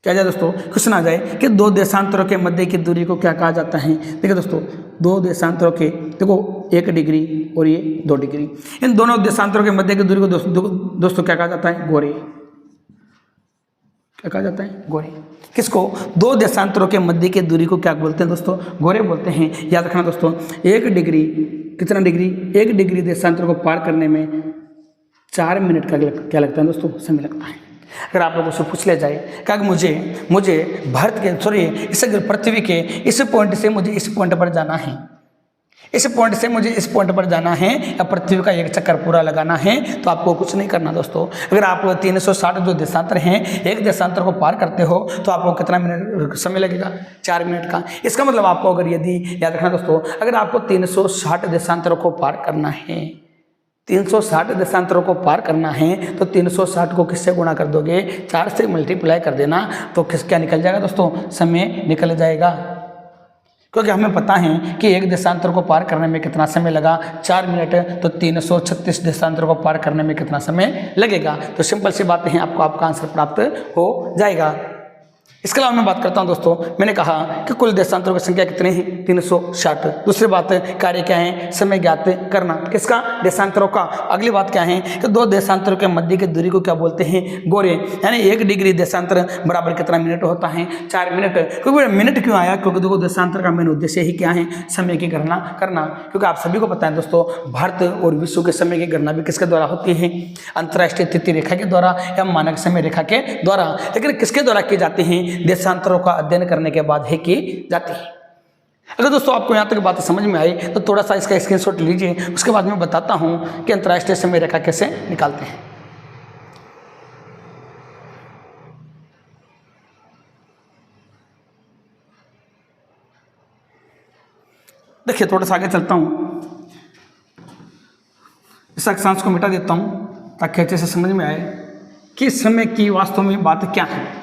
क्या जाए दोस्तों, क्वेश्चन आ जाए कि दो देशांतरों के मध्य की दूरी को क्या कहा जाता है। देखिए दोस्तों दो देशांतरों के, देखो 1 डिग्री और ये 2 डिग्री, इन दोनों देशांतरों के मध्य की दूरी को दोस्तों क्या कहा जाता है, गोरे। क्या कहा जाता है, गोरे। किसको, दो देशांतरों के मध्य की दूरी को क्या बोलते हैं दोस्तों, गोरे बोलते हैं। याद रखना दोस्तों 1 डिग्री, कितना डिग्री, 1 डिग्री देशांतर को पार करने में 4 मिनट का क्या लगता है दोस्तों, समय लगता है। अगर आप लोगों से पूछ लिया जाए क्या मुझे भारत के इस पृथ्वी के इस पॉइंट से मुझे इस पॉइंट पर जाना है, इस पॉइंट से मुझे इस पॉइंट पर जाना है या पृथ्वी का 1 चक्कर पूरा लगाना है, तो आपको कुछ नहीं करना दोस्तों। अगर आप 360 जो देशांतर हैं, एक देशांतर को पार करते हो तो आपको कितना मिनट समय लगेगा, 4 मिनट का। इसका मतलब आपको अगर यदि याद रखना दोस्तों, अगर आपको 360 देशांतरों को पार करना है, 360 देशांतरों को पार करना है तो 360 को किससे गुणा कर दोगे, 4 से मल्टीप्लाई कर देना, तो क्या निकल जाएगा दोस्तों, समय निकल जाएगा। क्योंकि हमें पता है कि एक देशांतर को पार करने में कितना समय लगा, 4 मिनट, तो 336 देशांतर को पार करने में कितना समय लगेगा। तो सिंपल सी बातें हैं, आपको आपका आंसर प्राप्त हो जाएगा। इसके अलावा मैं बात करता हूं दोस्तों, मैंने कहा कि कुल देशांतरों की संख्या कितनी है, 360। दूसरी बात कार्य क्या है, समय ज्ञात करना, किसका, देशांतरों का। अगली बात क्या है कि दो देशांतरों के मध्य की दूरी को क्या बोलते हैं, गोरे। यानी 1 डिग्री देशांतर बराबर कितना मिनट होता है, 4 मिनट। क्योंकि मिनट क्यों आया, क्योंकि देखो देशांतर का मेन उद्देश्य ही क्या है, समय की गणना करना। क्योंकि आप सभी को पता है दोस्तों, भारत और विश्व के समय की गणना भी किसके द्वारा होती है, अंतर्राष्ट्रीय तिथि रेखा के द्वारा या मानक समय रेखा के द्वारा। लेकिन किसके द्वारा की जाती है, देशांतरों का अध्ययन करने के बाद ही की जाती है। अगर दोस्तों आपको यहाँ तक बात समझ में आई तो थोड़ा सा इसका स्क्रीनशॉट लीजिए, उसके बाद मैं बताता हूँ कि अंतर्राष्ट्रीय समय रेखा कैसे निकालते हैं। देखिए थोड़ा सा आगे चलता हूँ, इस अक्षांश को मिटा देता हूँ ताकि अच्छे से समझ में आए कि समय की वास्तव में बात क्या है।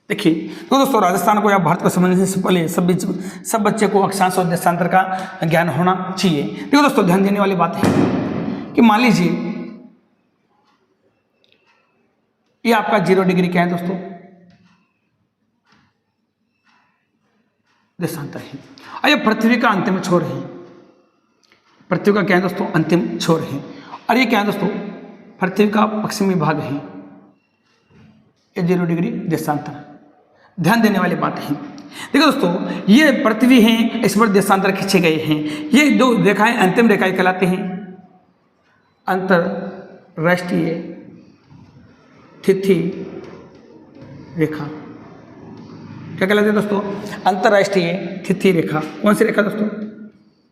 देखिए तो दोस्तों राजस्थान को या भारत को समझने से पहले सब बच्चे को अक्षांश और देशांतर का ज्ञान होना चाहिए। देखो दोस्तों ध्यान देने वाली बात है कि मान लीजिए ये आपका 0 डिग्री क्या है दोस्तों, देशांतर है। और ये पृथ्वी का अंतिम छोर है, पृथ्वी का क्या है दोस्तों, अंतिम छोर है। और ये क्या है दोस्तों, पृथ्वी का पश्चिमी भाग है, ये 0 डिग्री देशांतर। ध्यान देने वाली बात है। देखो दोस्तों, ये पृथ्वी है, इस पर देशांतर खींचे गए हैं। ये दो रेखाएं अंतिम रेखाएं कहलाते हैं अंतरराष्ट्रीय तिथि रेखा। क्या कहलाते हैं दोस्तों, अंतरराष्ट्रीय तिथि रेखा। कौन सी रेखा दोस्तों,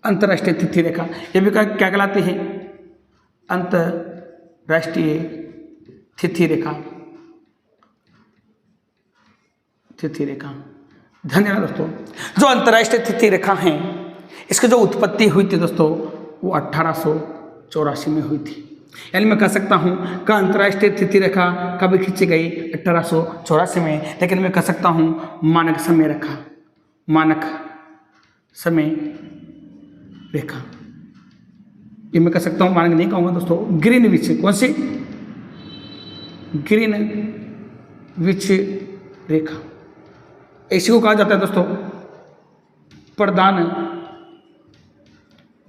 अंतरराष्ट्रीय तिथि रेखा। ये भी क्या कहलाती है, अंतरराष्ट्रीय तिथि रेखा, तिथि रेखा। ध्यान देना दोस्तों, जो अंतरराष्ट्रीय तिथि रेखा है, इसकी जो उत्पत्ति हुई थी दोस्तों, वो 1884 में हुई थी। यानी मैं कह सकता हूँ कि अंतर्राष्ट्रीय तिथि रेखा कब खींची गई, 1884 में। लेकिन मैं कह सकता हूँ मानक समय रेखा, मानक समय रेखा, ये मैं कह सकता हूँ, मानक नहीं कहूँगा दोस्तों। ग्रीनविच, कौन सी, ग्रीनविच रेखा, इसी को कहा जाता है दोस्तों प्रधान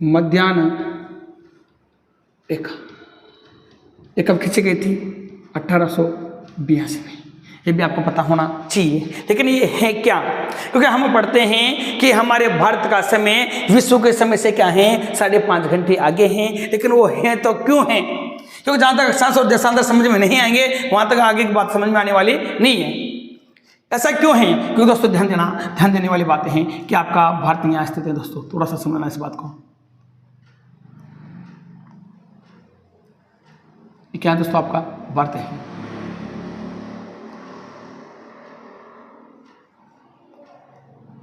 मध्याह्न रेखा। ये कब खींची गई थी, 1882 में। ये भी आपको पता होना चाहिए। लेकिन ये है क्या, क्योंकि हम पढ़ते हैं कि हमारे भारत का समय विश्व के समय से क्या है, 5.5 घंटे आगे हैं। लेकिन वो है तो क्यों है, क्योंकि जहाँ तक अक्षांश और देशांतर समझ में नहीं आएंगे, वहाँ तक आगे की बात समझ में आने वाली नहीं है। ऐसा क्यों है, क्योंकि दोस्तों ध्यान देने वाली बातें हैं कि आपका भारत यहाँ स्थित है दोस्तों। थोड़ा सा समझना इस बात को। क्या दोस्तों, आपका भारत है।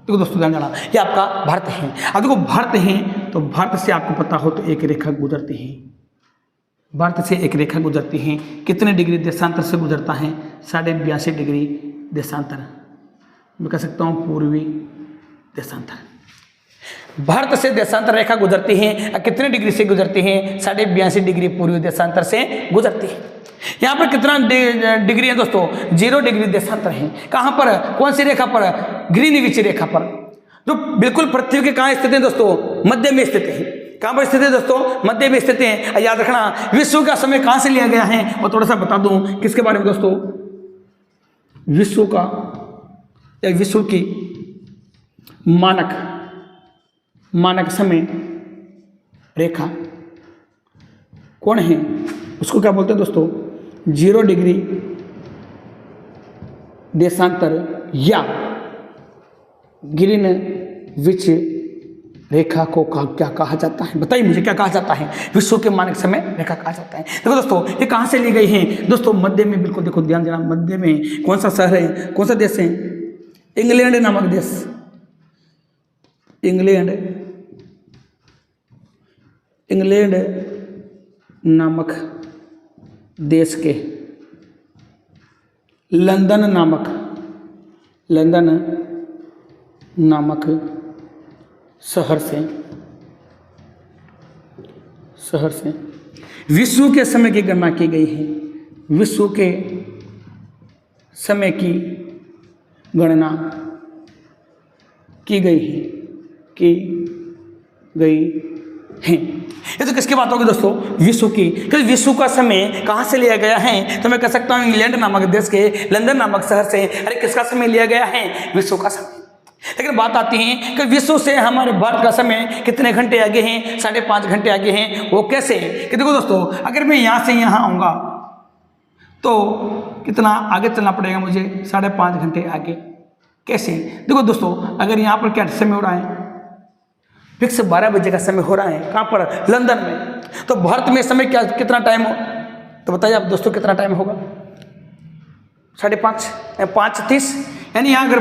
देखो दोस्तों, ध्यान देना, ये आपका भारत है। अब देखो भारत है, तो भारत से आपको पता हो तो एक रेखा गुजरती है, भारत से एक रेखा गुजरती है। कितने डिग्री देशांतर से गुजरता है, 82.5 डिग्री देशांतर। मैं कह सकता हूँ पूर्वी देशांतर। भारत से देशांतर रेखा गुजरती है, कितने डिग्री से गुजरती है, 82.5 डिग्री पूर्वी देशांतर से गुजरती है। यहाँ पर कितना डिग्री है दोस्तों, 0 डिग्री देशांतर है। कहाँ पर, कौन सी रेखा पर, ग्रीनविच रेखा पर, जो बिल्कुल पृथ्वी के कहाँ स्थित है दोस्तों, मध्य में स्थित है। कहाँ पर स्थित है दोस्तों, मध्य में स्थित है। याद रखना, विश्व का समय कहाँ से लिया गया है, और थोड़ा सा बता दूं किसके बारे में दोस्तों, विश्व का या विश्व की मानक समय रेखा कौन है, उसको क्या बोलते हैं दोस्तों, 0 डिग्री देशांतर या ग्रीनविच रेखा को क्या कहा जाता है, बताइए मुझे, क्या कहा जाता है, विश्व के मानक समय रेखा कहा जाता है। देखो दोस्तों, ये कहाँ से ली गई है दोस्तों, मध्य में। बिल्कुल देखो, ध्यान देना, मध्य में कौन सा शहर है, कौन सा देश है, इंग्लैंड नामक देश, इंग्लैंड नामक देश के लंदन नामक शहर से विश्व के समय की गणना की गई है, विश्व के समय की गणना की गई है। ये तो किसकी बात होगी दोस्तों, विश्व की। क्योंकि विश्व का समय कहाँ से लिया गया है, तो मैं कह सकता हूँ इंग्लैंड नामक देश के लंदन नामक शहर से। अरे किसका समय लिया गया है, विश्व का समय। लेकिन बात आती है कि विश्व से हमारे भारत का समय कितने घंटे आगे हैं, 5.5 घंटे आगे हैं। वो कैसे, कि देखो दोस्तों, अगर मैं यहाँ से यहाँ आऊँगा तो कितना आगे चलना पड़ेगा मुझे, 5.5 घंटे आगे। कैसे, देखो दोस्तों, अगर यहाँ पर क्या समय हो रहा है, फिक्स 12 बजे का समय हो रहा है, कहाँ पर, लंदन में। तो भारत में समय क्या, कितना टाइम हो, तो बताइए आप दोस्तों, कितना टाइम होगा, 5:30, 5:30। यानी यहाँ अगर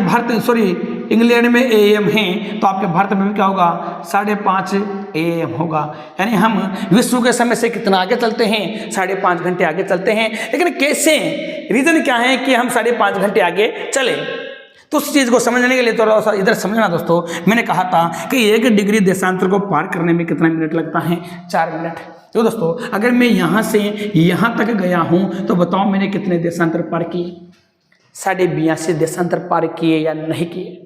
इंग्लैंड में AM है, तो आपके भारत में भी क्या होगा, 5:30 AM होगा। यानी हम विश्व के समय से कितना आगे चलते हैं, 5.5 घंटे आगे चलते हैं। लेकिन कैसे, रीजन क्या है कि हम 5.5 घंटे आगे चले, तो उस चीज़ को समझने के लिए थोड़ा सा इधर समझना दोस्तों। मैंने कहा था कि 1 डिग्री देशांतर को पार करने में कितना मिनट लगता है, 4 मिनट। तो दोस्तों अगर मैं यहाँ से यहाँ तक गया हूँ तो बताओ मैंने कितने देशांतर पार किए? 82.5 देशांतर पार किए या नहीं किए?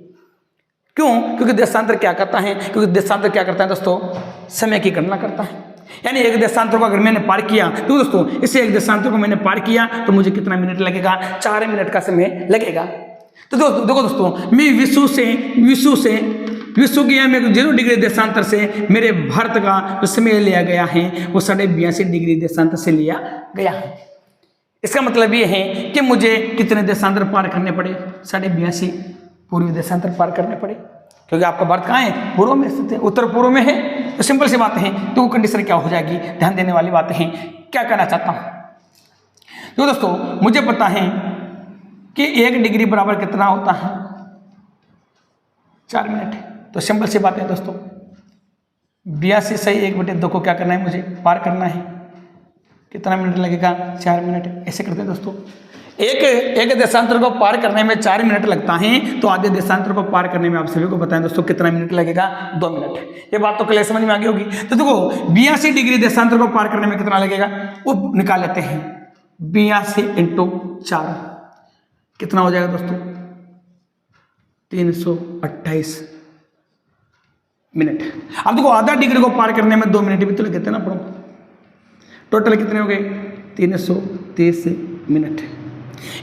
क्यों? क्योंकि देशांतर क्या करता है? क्योंकि देशांतर क्या करता है दोस्तों? समय की गणना करता है। यानी एक देशांतर को अगर मैंने पार किया तो दोस्तों इसे एक देशांतर को मैंने पार किया तो मुझे कितना मिनट लगेगा? 4 मिनट का समय लगेगा। तो दोस्तों देखो दोस्तों, मैं विश्व के में 0 डिग्री देशांतर से मेरे भारत का जो समय लिया गया है वो 82.5 डिग्री देशांतर से लिया गया है। इसका मतलब ये है कि मुझे कितने देशांतर पार करने पड़े? 82.5 पूर्वी देशांतर पार करने पड़े, क्योंकि आपका भारत कहाँ है? पूर्व में स्थित है, उत्तर पूर्व में है। तो सिंपल सी बात है, तो कंडीशन क्या हो जाएगी? ध्यान देने वाली बातें हैं। क्या कहना चाहता हूँ तो दोस्तों, मुझे पता है कि 1 डिग्री बराबर कितना होता है? 4 मिनट। तो सिंपल सी बात है दोस्तों, 82 से 1/2 को क्या करना है? मुझे पार करना है। कितना मिनट लगेगा? 4 मिनट। ऐसे करते हैं दोस्तों, एक देशांतर को पार करने में 4 मिनट लगता है, तो आधे देशांतर को पार करने में आप सभी को बताएं दोस्तों कितना मिनट लगेगा? 2 मिनट। ये बात तो क्लियर समझ में आ गई होगी। तो देखो 82 डिग्री देशांतर को पार करने में कितना लगेगा वो निकाल लेते हैं। 82 × 4 कितना हो जाएगा दोस्तों? 328 मिनट। अब देखो आधा डिग्री को पार करने में 2 मिनट भी तो लगते हैं ना अपनों। टोटल कितने हो गए? 330 मिनट।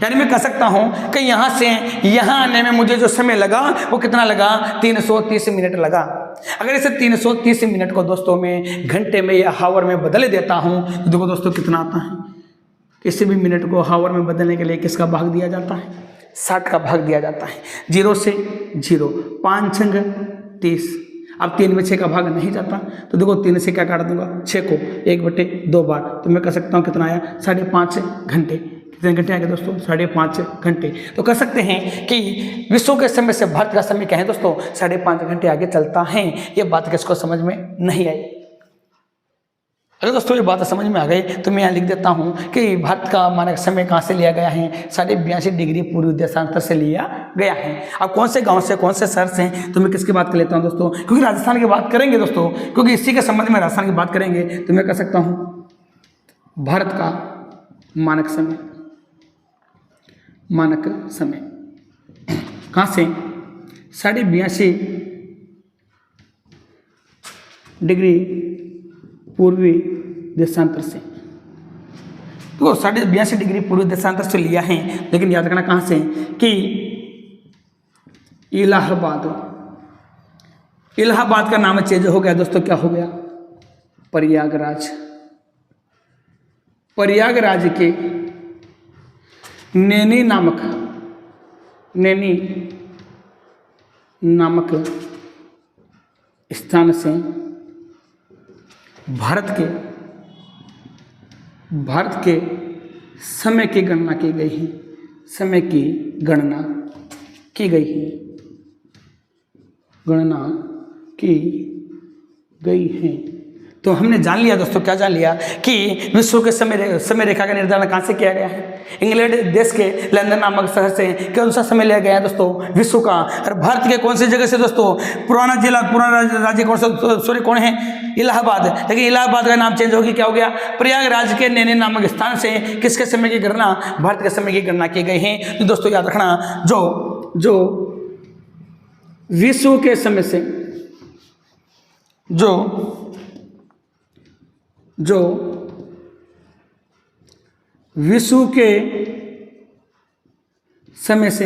यानी मैं कह सकता हूं कि यहां से यहां आने में मुझे जो समय लगा वो कितना लगा? 330 मिनट लगा। अगर इसे 330 मिनट को दोस्तों में घंटे में या हावर में बदल देता हूं तो देखो दोस्तों कितना आता है। किसी भी मिनट को हावर में बदलने के लिए किसका भाग दिया जाता है? 60 का भाग दिया जाता है। 0 से 0, 5 छंग 30। अब 3 में 6 का भाग नहीं जाता, तो देखो 3 से क्या काट दूंगा? 6 को 1/2 बार, तो मैं कह सकता हूँ कितना आया? 5.5 घंटे। कितने घंटे आएंगे दोस्तों? 5.5 घंटे। तो कह सकते हैं कि विश्व के समय से भारत का समय क्या है दोस्तों? 5.5 घंटे आगे चलता है। ये बात किसको समझ में नहीं आई? अगर दोस्तों ये बात समझ में आ गई तो मैं यहाँ लिख देता हूँ कि भारत का मानक समय कहाँ से लिया गया है? 82.5 डिग्री पूर्वी देशांतर से लिया गया है। अब कौन से गांव से, कौन से शहर से, तो मैं किसकी बात कर लेता हूँ दोस्तों? क्योंकि राजस्थान की बात करेंगे दोस्तों, क्योंकि इसी के संबंध में राजस्थान की बात करेंगे, तो मैं कह सकता हूँ भारत का मानक समय कहाँ से? 82.5 डिग्री पूर्वी देशांतर से। तो 82.5 डिग्री पूर्वी देशांतर से लिया है, लेकिन याद रखना कहाँ से? कि इलाहाबाद का नाम चेंज हो गया दोस्तों। क्या हो गया? प्रयागराज के नैनी नामक स्थान से भारत के समय की गणना की गई है। गणना की गई है। तो हमने जान लिया दोस्तों, क्या जान लिया? कि विश्व के समय रेखा का निर्धारण कहाँ से किया गया है? इंग्लैंड देश के लंदन नामक शहर से कौन सा समय लिया गया है दोस्तों? विश्व का। और भारत के कौन सी जगह से दोस्तों? पुराना राज्य कौन सा? सॉरी कौन है? इलाहाबाद। लेकिन इलाहाबाद का नाम चेंज होगी, क्या हो गया? प्रयागराज के नैनी नामक स्थान से किसके समय की गणना? भारत के समय की गणना की गई है। तो दोस्तों याद रखना, जो विश्व के समय से विश्व के समय से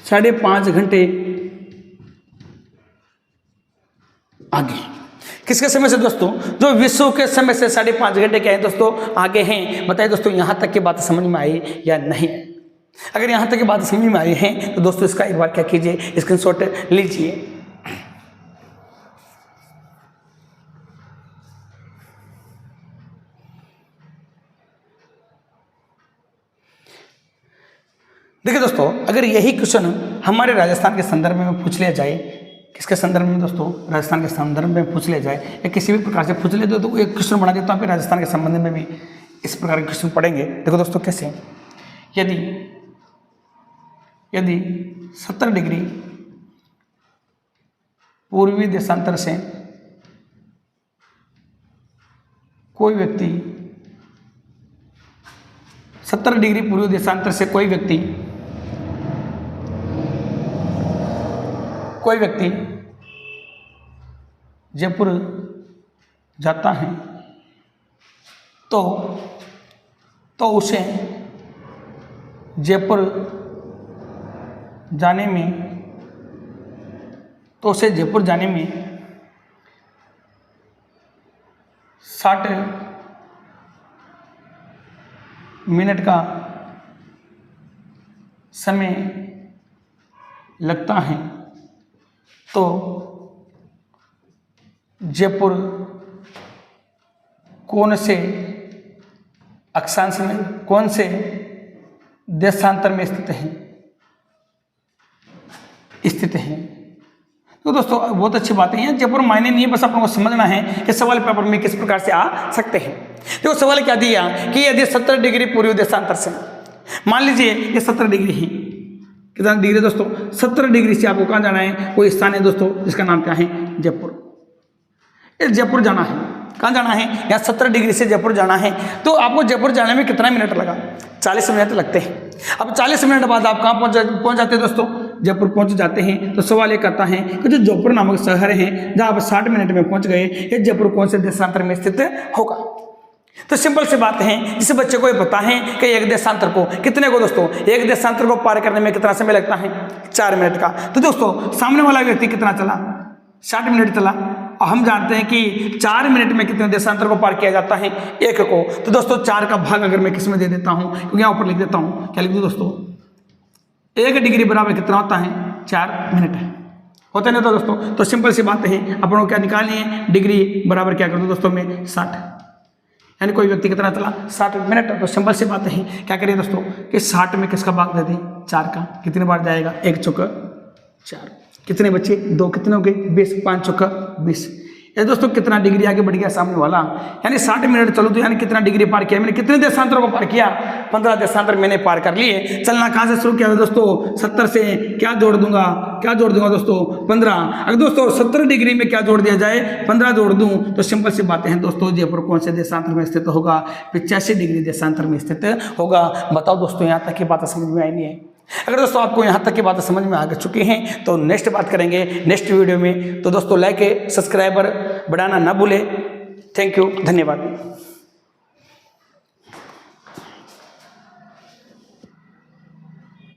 5.5 घंटे आगे। किसके समय से दोस्तों? जो विश्व के समय से 5.5 घंटे क्या है दोस्तों? आगे हैं। बताइए दोस्तों यहां तक की बात समझ में आई या नहीं? अगर यहां तक की बात समझ में आई है तो दोस्तों इसका एक बार क्या कीजिए? स्क्रीनशॉट लीजिए। देखिए दोस्तों, अगर यही क्वेश्चन हमारे राजस्थान के संदर्भ में पूछ लिया जाए, किसके संदर्भ में दोस्तों? राजस्थान के संदर्भ में पूछ लिया जाए या किसी भी प्रकार से पूछ ले तो एक क्वेश्चन बना देता हूँ। फिर राजस्थान के संबंध में भी इस प्रकार के क्वेश्चन पढ़ेंगे। देखो दोस्तों कैसे? यदि 70 डिग्री पूर्वी देशांतर से कोई व्यक्ति 70 डिग्री पूर्व देशांतर से कोई व्यक्ति जयपुर जाता है तो उसे जयपुर जाने में 60 मिनट का समय लगता है। तो जयपुर कौन से अक्षांश में, कौन से देशांतर में स्थित है। तो दोस्तों बहुत अच्छी बातें हैं, जयपुर मायने नहीं है, बस आपको समझना है कि सवाल पेपर में किस प्रकार से आ सकते हैं। देखो सवाल क्या दिया कि यदि 70 डिग्री पूर्व देशांतर से, मान लीजिए ये 70 डिग्री है, कितना डिग्री दोस्तों, 70 डिग्री से आपको कहाँ जाना है, कोई स्थान है दोस्तों जिसका नाम क्या है, जयपुर। ये जयपुर जाना है, कहाँ जाना है, यहाँ 70 डिग्री से जयपुर जाना है। तो आपको जयपुर जाने में कितना मिनट लगा, 40 मिनट लगते हैं। अब 40 मिनट बाद आप कहाँ पहुँच जाते हैं दोस्तों, जयपुर पहुँच जाते हैं। तो सवाल ये कहता है कि जो जयपुर नामक शहर है जहाँ आप 60 मिनट में पहुँच गए, ये जयपुर कौन से देशांतर में स्थित होगा। तो सिंपल सी बात है, जिस बच्चे को ये पता है कि एक देशांतर को कितने को दोस्तों, एक देशांतर को पार करने में कितना समय लगता है, 4 मिनट का। तो दोस्तों सामने वाला व्यक्ति कितना चला, 60 मिनट चला, और हम जानते हैं कि 4 मिनट में कितने देशांतर को पार किया जाता है, 1 को। तो दोस्तों 4 का भाग अगर मैं किस में दे देता हूँ, क्योंकि यहाँ ऊपर लिख देता हूँ, क्या लिख दूँ दोस्तों, 1 डिग्री बराबर कितना होता है, 4 मिनट होते नहीं। तो दोस्तों तो सिंपल सी बात है, अपन को क्या निकालनी है, डिग्री बराबर क्या कर दो दोस्तों में 60, यानी कोई व्यक्ति कितना चला, 60 मिनट। तो सिंपल सी बात है, क्या करिए दोस्तों कि 60 में किसका भाग दे दें, 4 का। कितने बार जाएगा, 1 चौका 4, कितने बच्चे 2, कितने हो गए 20, 5 चौका 20। ये दोस्तों कितना डिग्री आगे बढ़ गया सामने वाला, यानी 60 मिनट चलो तो यानी कितना डिग्री पार किया मैंने, कितने देशांतरों को पार किया, 15 देशांतर मैंने पार कर लिए। चलना कहाँ से शुरू किया दोस्तों, 70 से क्या जोड़ दूंगा दोस्तों, 15। अगर दोस्तों 70 डिग्री में क्या जोड़ दिया जाए, 15 जोड़ दूं, तो सिंपल सी बातें हैं दोस्तों, जयपुर कौन से देशांतर में स्थित होगा, 85 डिग्री देशांतर में स्थित होगा। बताओ दोस्तों, यहाँ तक की बात समझ में आई नहीं है। अगर दोस्तों आपको यहाँ तक की बातें समझ में आ चुकी हैं तो नेक्स्ट बात करेंगे नेक्स्ट वीडियो में। तो दोस्तों लाइक सब्सक्राइबर बढ़ाना ना भूले। थैंक यू, धन्यवाद।